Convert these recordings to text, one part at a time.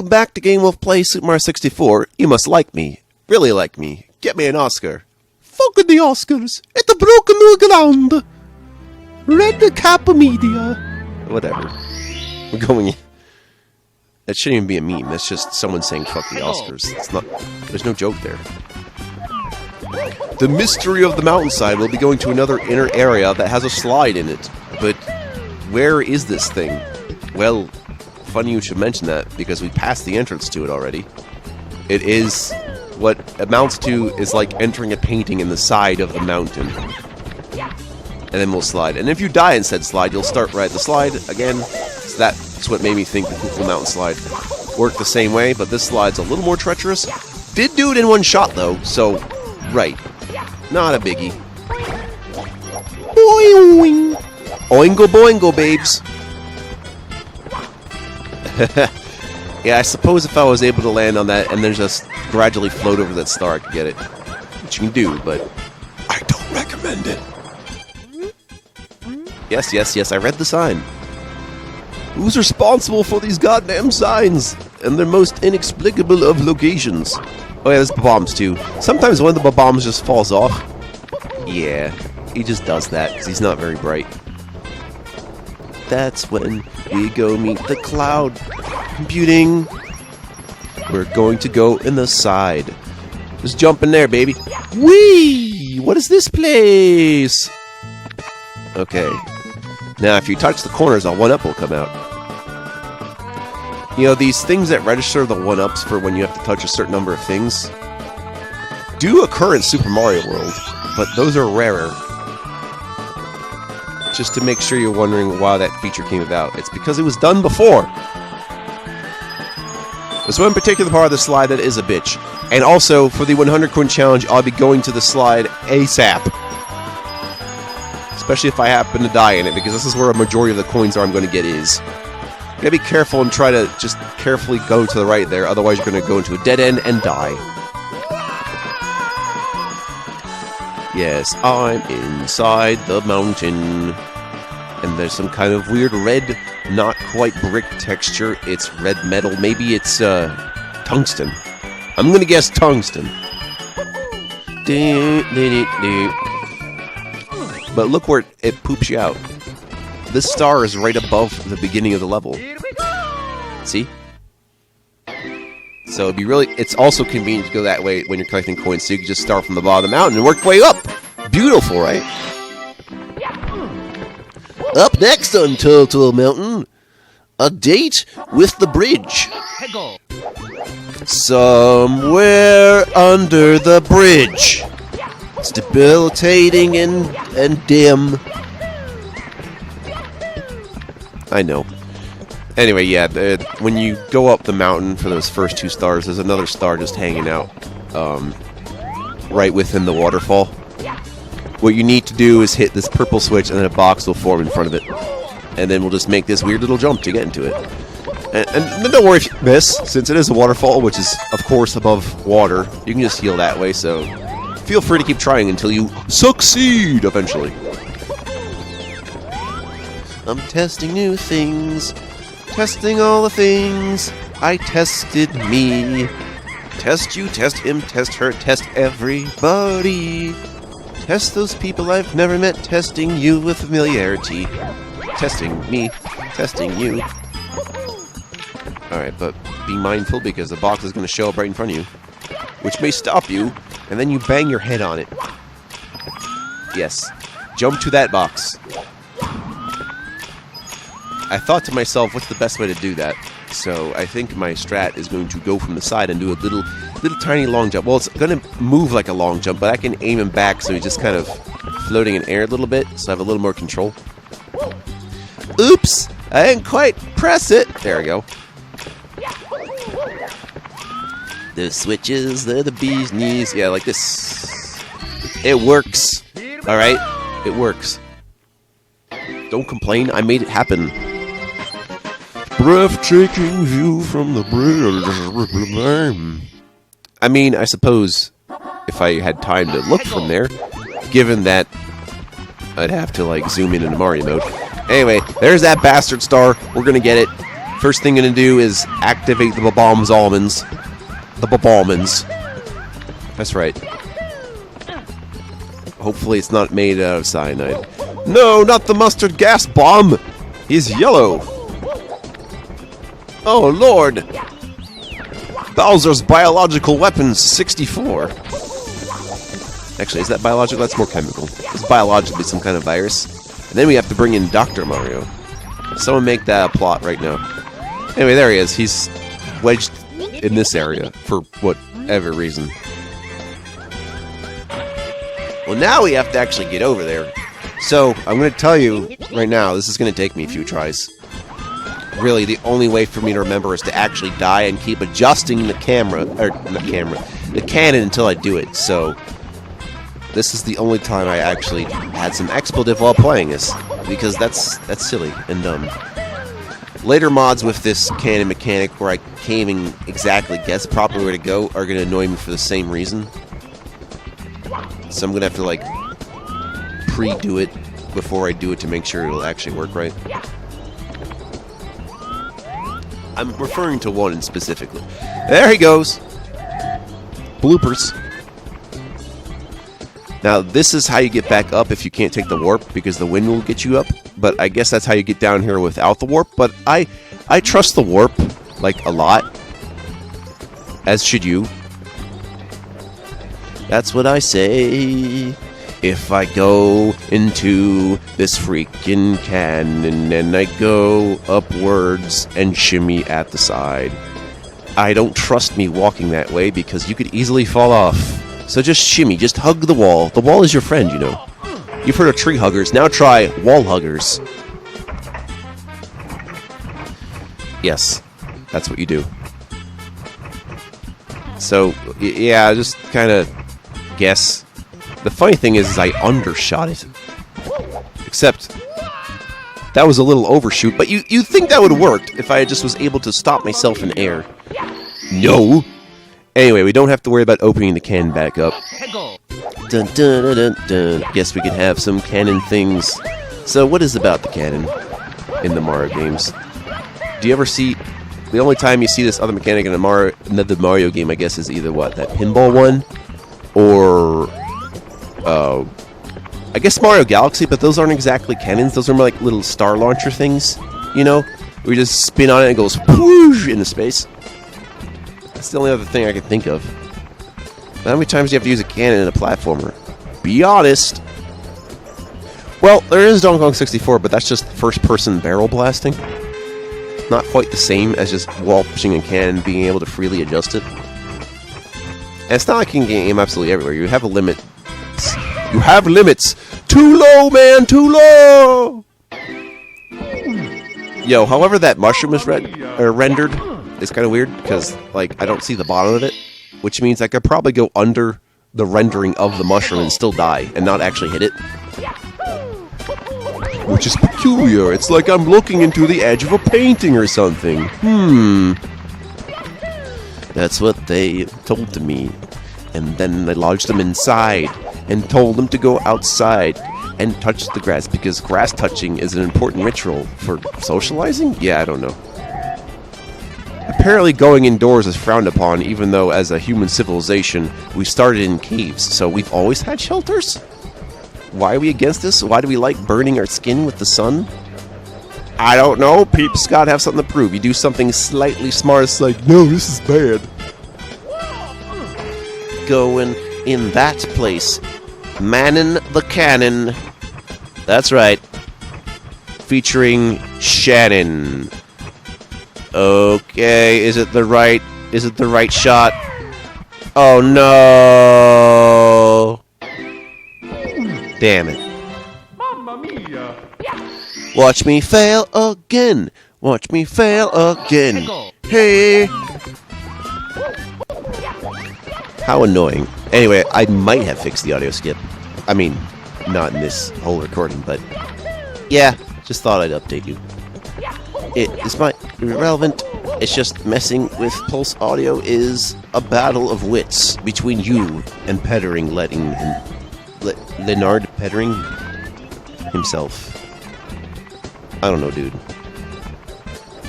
Welcome back to Game of Play Super Mario 64. You must like me. Really like me. Get me an Oscar. Fuck the Oscars. It's a broken new ground. Red cap media. Whatever. We're going... That shouldn't even be a meme. That's just someone saying fuck the Oscars. It's not... There's no joke there. The mystery of the mountainside will be going to another inner area that has a slide in it. But where is this thing? Well, funny you should mention that, because we passed the entrance to it already. It is what amounts to is like entering a painting in the side of the mountain. And then we'll slide. And if you die in said slide, you'll start right at the slide again. So that's what made me think the Koopa Mountain slide worked the same way, but this slide's a little more treacherous. Did do it in one shot though, so right. Not a biggie. Boing! Oingo boingo, babes. Yeah, I suppose if I was able to land on that and then just gradually float over that star, I could get it. Which you can do, but I don't recommend it. Yes, yes, yes, I read the sign. Who's responsible for these goddamn signs? And their most inexplicable of locations. Oh yeah, there's bombs too. Sometimes one of the bombs just falls off. Yeah, he just does that because he's not very bright. That's when we go meet the cloud computing. We're going to go in the side. Just jump in there, baby. Whee! What is this place? Okay. Now, if you touch the corners, a 1-up will come out. You know, these things that register the 1-ups for when you have to touch a certain number of things do occur in Super Mario World, but those are rarer. Just to make sure you're wondering why that feature came about. It's because it was done before. There's one particular part of the slide that is a bitch. And also, for the 100 coin challenge, I'll be going to the slide ASAP. Especially if I happen to die in it, because this is where a majority of the coins I'm going to get is. You gotta be careful and try to just carefully go to the right there, otherwise you're going to go into a dead end and die. Yes, I'm inside the mountain. And there's some kind of weird red, not quite brick texture. It's red metal. Maybe it's tungsten. I'm going to guess tungsten. But look where it poops you out. This star is right above the beginning of the level. See? So it'd be really... It's also convenient to go that way when you're collecting coins, so you can just start from the bottom of the mountain and work your way up! Beautiful, right? Up next on Turtle Mountain, a date with the bridge. Somewhere under the bridge. It's debilitating and dim. I know. Anyway, yeah, when you go up the mountain for those first 2 stars, there's another star just hanging out right within the waterfall. What you need to do is hit this purple switch and then a box will form in front of it. And then we'll just make this weird little jump to get into it. And don't worry if you miss, since it is a waterfall, which is, of course, above water. You can just heal that way, so feel free to keep trying until you succeed eventually. I'm testing new things. Testing all the things. I tested me. Test you, test him, test her, test everybody. Test those people I've never met, testing you with familiarity. Testing me, testing you. Alright, but be mindful because the box is going to show up right in front of you. Which may stop you, and then you bang your head on it. Yes. Jump to that box. I thought to myself, what's the best way to do that? So I think my strat is going to go from the side and do a little tiny long jump. Well, it's going to move like a long jump, but I can aim him back so he's just kind of floating in air a little bit, so I have a little more control. Oops! I didn't quite press it! There we go. The switches, they're the bee's knees. Yeah, like this. It works. Alright? It works. Don't complain, I made it happen. Breathtaking view from the bridge. I mean, I suppose if I had time to look from there, given that I'd have to like zoom in into Mario mode. Anyway, there's that bastard star. We're gonna get it. First thing I'm gonna do is activate the Babom's almonds. The Babomans. That's right. Hopefully it's not made out of cyanide. No, not the mustard gas bomb! He's yellow! Oh, Lord! Bowser's Biological Weapons 64. Actually, is that biological? That's more chemical. It's biologically some kind of virus. And then we have to bring in Dr. Mario. Someone make that a plot right now. Anyway, there he is. He's wedged in this area for whatever reason. Well, now we have to actually get over there. So, I'm going to tell you right now, this is going to take me a few tries. Really, the only way for me to remember is to actually die and keep adjusting the camera, or not camera, the cannon until I do it. So, this is the only time I actually had some expletive while playing this, because that's silly and dumb. Later mods with this cannon mechanic where I can't even exactly guess the proper way to go are going to annoy me for the same reason. So I'm going to have to, like, pre-do it before I do it to make sure it'll actually work right. I'm referring to one specifically. There he goes! Bloopers. Now, this is how you get back up if you can't take the warp, because the wind will get you up. But I guess that's how you get down here without the warp. But I trust the warp, like, a lot. As should you. That's what I say. If I go into this freaking cannon and I go upwards and shimmy at the side. I don't trust me walking that way because you could easily fall off. So just shimmy, just hug the wall. The wall is your friend, you know. You've heard of tree huggers, now try wall huggers. Yes, that's what you do. So, yeah, just kind of guess. The funny thing is I undershot it. Except, that was a little overshoot, but you'd think that would have worked if I just was able to stop myself in air. No! Anyway, we don't have to worry about opening the cannon back up. Dun, dun, dun, dun, dun. Guess we can have some cannon things. So, what is about the cannon in the Mario games? Do you ever see... The only time you see this other mechanic in another Mario game, I guess, is either what? That pinball one? Or... I guess Mario Galaxy, but those aren't exactly cannons. Those are more like little star launcher things, you know? Where you just spin on it and it goes whoosh into space. That's the only other thing I can think of. How many times do you have to use a cannon in a platformer? Be honest. Well, there is Donkey Kong 64, but that's just first-person barrel blasting. Not quite the same as just wall-pushing a cannon and being able to freely adjust it. And it's not like you can aim absolutely everywhere. You have a limit. You have limits. Too low, man, too low! Yo, however that mushroom is rendered is kind of weird, because, like, I don't see the bottom of it, which means I could probably go under the rendering of the mushroom and still die, and not actually hit it. Which is peculiar. It's like I'm looking into the edge of a painting or something. That's what they told to me. And then I lodged them inside and told them to go outside and touch the grass, because grass touching is an important ritual for socializing? Yeah, I don't know. Apparently going indoors is frowned upon, even though as a human civilization, we started in caves, so we've always had shelters? Why are we against this? Why do we like burning our skin with the sun? I don't know. Peeps gotta have something to prove. You do something slightly smart, it's like, no, this is bad. Going in that place. Mannin' the Cannon. That's right. Featuring Shannon. Okay, is it the right shot? Oh no! Damn it. Mamma mia! Watch me fail again. Watch me fail again. Hey! How annoying. Anyway, I might have fixed the audio skip. I mean, not in this whole recording, but yeah, just thought I'd update you. It is not irrelevant. It's just messing with Pulse Audio is a battle of wits between you and Pettering Leonard Pettering himself. I don't know, dude.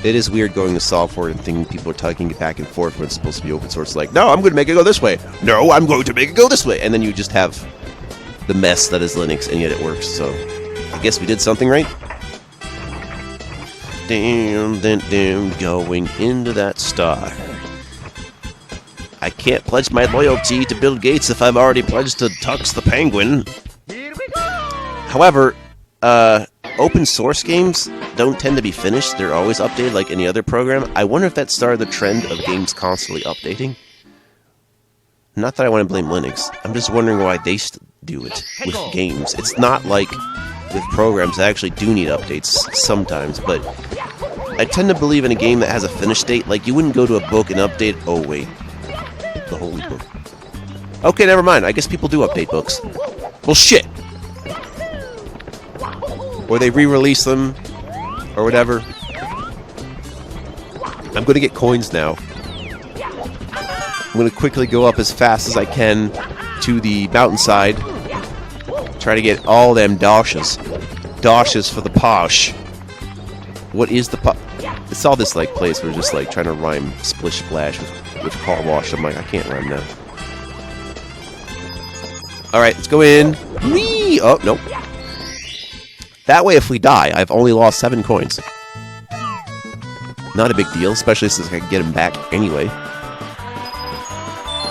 It is weird going to software and thinking people are tugging it back and forth when it's supposed to be open source. Like, no, I'm going to make it go this way. No, I'm going to make it go this way. And then you just have the mess that is Linux, and yet it works. So I guess we did something right. Damn, going into that star. I can't pledge my loyalty to Bill Gates if I've already pledged to Tux the Penguin. However, open source games don't tend to be finished. They're always updated like any other program. I wonder if that started the trend of games constantly updating. Not that I want to blame Linux. I'm just wondering why they do it with games. It's not like with programs that actually do need updates sometimes, but I tend to believe in a game that has a finish date. Like, you wouldn't go to a book and update... Oh, wait. The holy book. Okay, never mind. I guess people do update books. Well, shit! Or they re-release them, or whatever. I'm gonna get coins now. I'm gonna quickly go up as fast as I can to the mountainside. Try to get all them doshes. Doshes for the posh. What is the posh? It's all this, like, place where just, like, trying to rhyme splish splash with car wash. I'm like, I can't rhyme now. Alright, let's go in. Whee! Oh, nope. That way, if we die, I've only lost 7 coins. Not a big deal, especially since I can get them back anyway.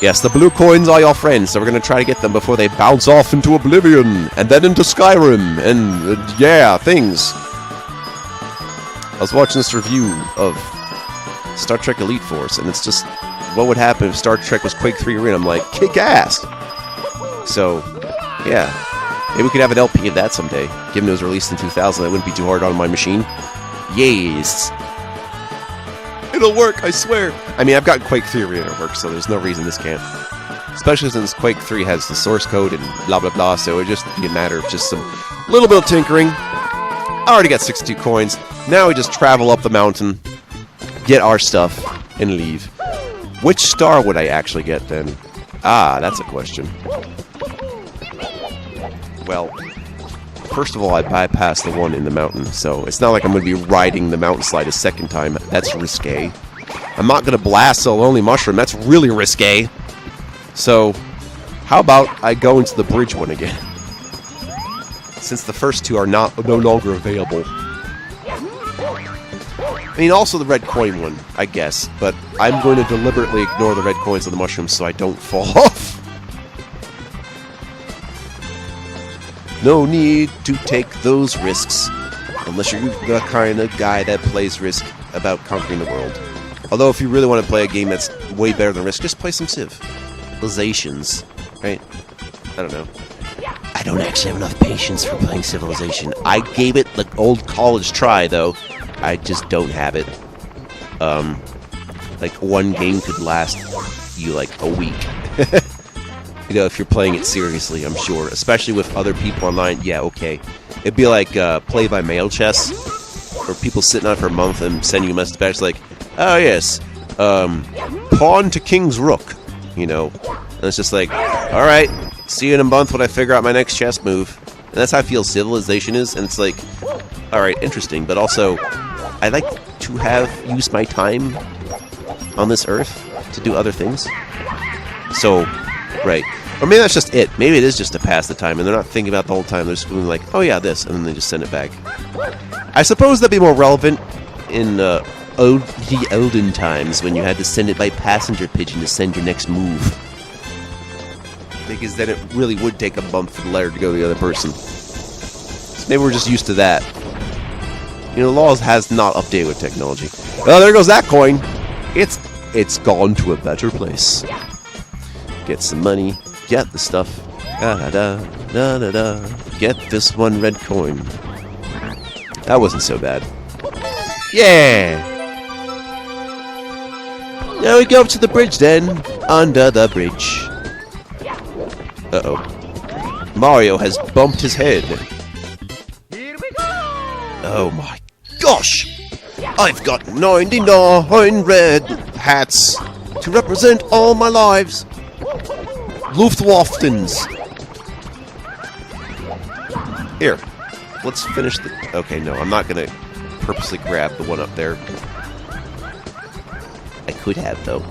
Yes, the blue coins are your friends, so we're going to try to get them before they bounce off into oblivion, and then into Skyrim, and, yeah, things. I was watching this review of Star Trek Elite Force, and it's just, what would happen if Star Trek was Quake 3 Arena? I'm like, kick ass! So, yeah. Maybe we could have an LP of that someday. Given it was released in 2000, that wouldn't be too hard on my machine. Yes! It'll work, I swear! I mean, I've got Quake 3 Arena to work, so there's no reason this can't. Especially since Quake 3 has the source code and blah blah blah, so it would just be a matter of just some little bit of tinkering. I already got 62 coins. Now we just travel up the mountain, get our stuff, and leave. Which star would I actually get then? Ah, that's a question. Well, first of all, I bypassed the one in the mountain, so it's not like I'm going to be riding the mountain slide a second time. That's risque. I'm not going to blast a lonely mushroom. That's really risque. So, how about I go into the bridge one again? Since the first two are no longer available. I mean, also the red coin one, I guess, but I'm going to deliberately ignore the red coins on the mushrooms so I don't fall off. No need to take those risks, unless you're the kind of guy that plays Risk about conquering the world. Although, if you really want to play a game that's way better than Risk, just play some Civilizations, right? I don't know. I don't actually have enough patience for playing Civilization. I gave it the old college try, though. I just don't have it. Like, one game could last you, like, a week. You know, if you're playing it seriously, I'm sure. Especially with other people online, yeah, okay. It'd be like play-by-mail chess, where people sitting on it for a month and send you a message back, like, oh, yes, pawn to king's rook, you know. And it's just like, alright, see you in a month when I figure out my next chess move. And that's how I feel Civilization is, and it's like, alright, interesting, but also, I like to use my time on this earth to do other things. So, right. Or maybe that's just it. Maybe it is just to pass the time, and they're not thinking about it the whole time. They're just going like, oh yeah, this, and then they just send it back. I suppose that'd be more relevant in the olden times when you had to send it by passenger pigeon to send your next move. Because then it really would take a month for the letter to go to the other person. So maybe we're just used to that. You know, laws has not updated with technology. Oh, there goes that coin. It's gone to a better place. Get some money. Get the stuff. Da da da da da. Get this one red coin. That wasn't so bad. Yeah. Now we go up to the bridge then. Under the bridge. Uh-oh. Mario has bumped his head. Oh my gosh! I've got 99 red hats to represent all my lives. Luftwaffens. Here, let's finish the... Okay, no, I'm not gonna purposely grab the one up there. could have, though.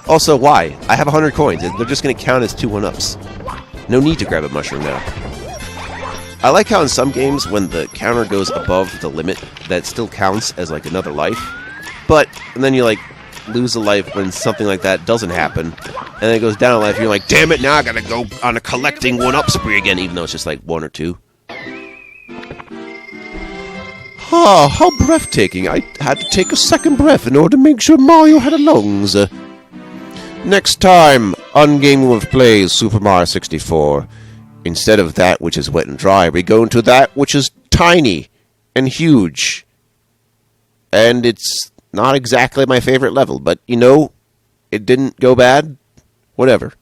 Also, why? I have 100 coins, and they're just going to count as 2 1-ups. No need to grab a mushroom now. I like how in some games, when the counter goes above the limit, that still counts as, like, another life. But, and then you, like, lose a life when something like that doesn't happen. And then it goes down a life, and you're like, damn it, now I gotta go on a collecting 1-up spree again, even though it's just, like, 1 or 2. Ah, how breathtaking. I had to take a second breath in order to make sure Mario had a lungs. Next time on Game of Plays Super Mario 64, instead of that which is wet and dry, we go into that which is tiny and huge. And it's not exactly my favorite level, but, you know, it didn't go bad. Whatever.